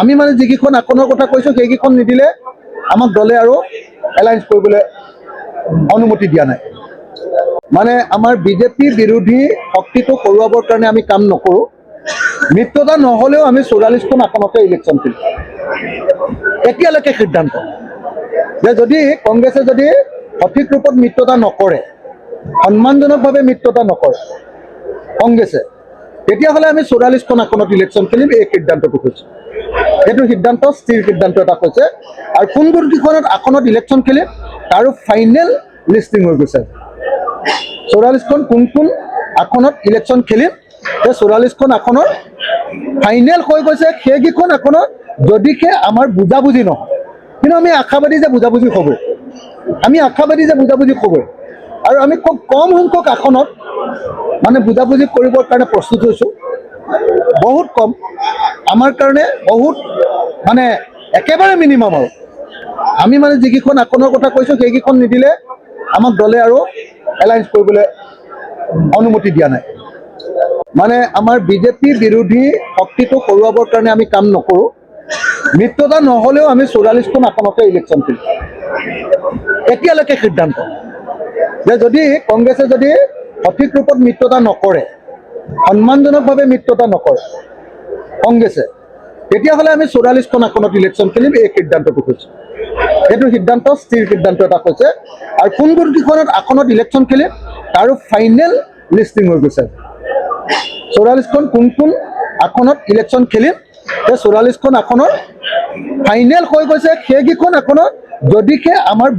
আমি মানে যিকেইখন আসনৰ কথা কৈছোঁ সেইকেইখন নিদিলে আমাক দলে আৰু এলায়েন্স কৰিবলৈ অনুমতি দিয়া নাই। মানে আমাৰ বিজেপি বিৰোধী শক্তিটো সৰুৱাবৰ কাৰণে আমি কাম নকৰোঁ। মিত্ৰতা নহ'লেও আমি ৪৪খন আসনতে ইলেকশ্যন কৰিম। এতিয়ালৈকে সিদ্ধান্ত যে যদি কংগ্ৰেছে যদি সঠিক ৰূপত মিত্ৰতা নকৰে, সন্মানজনকভাৱে মিত্ৰতা নকৰে কংগ্ৰেছে, তেতিয়াহ'লে আমি ৪৪খন আসনত ইলেকশ্যন খেলিম। এই সিদ্ধান্তটো হৈছে, এইটো সিদ্ধান্ত স্থিৰ সিদ্ধান্ত এটা হৈছে। আৰু কোন কোনকেইখনত আসনত ইলেকশ্যন খেলিম তাৰো ফাইনেল লিষ্টিং হৈ গৈছে। ৪৪খন কোন কোন আসনত ইলেকশ্যন খেলিম, সেই ৪৪খন আসনৰ ফাইনেল হৈ গৈছে। সেইকেইখন আসনত যদিহে আমাৰ বুজাবুজি নহয়, কিন্তু আমি আশাবাদী যে বুজাবুজি হ'বই, আৰু আমি খুব কম সংখ্যক আসনত মানে বুজাবুজি কৰিবৰ কাৰণে প্ৰস্তুত হৈছোঁ। বহুত কম, আমাৰ কাৰণে বহুত মানে একেবাৰে মিনিমাম। আৰু আমি মানে যিকেইখন আসনৰ কথা কৈছোঁ সেইকেইখন নিদিলে আমাক দলে আৰু এলায়েন্স কৰিবলৈ অনুমতি দিয়া নাই। মানে আমাৰ বিজেপি বিৰোধী শক্তিটো সৰুৱাবৰ কাৰণে আমি কাম নকৰোঁ। মিত্ৰতা নহ'লেও আমি ৪৪খন আসনতে ইলেকশ্যন কৰিম। এতিয়ালৈকে সিদ্ধান্ত যে যদি কংগ্ৰেছে যদি সঠিক ৰূপত মিত্ৰতা নকৰে, সন্মানজনকভাৱে মিত্ৰতা নকৰে কংগ্ৰেছে, তেতিয়াহ'লে আমি ৪৪খন আসনত ইলেকশ্যন খেলিম। এই সিদ্ধান্তটো হৈছে, এইটো সিদ্ধান্ত স্থিৰ সিদ্ধান্ত এটা হৈছে। আৰু কোন কোনকেইখনত আসনত ইলেকশ্যন খেলিম তাৰো ফাইনেল লিষ্টিং হৈ গৈছে। ৪৪খন কোন কোন আসনত ইলেকশ্যন খেলিম, সেই ৪৪খন আসনৰ ফাইনেল হৈ গৈছে। সেইকেইখন আসনত যদিহে আমাৰ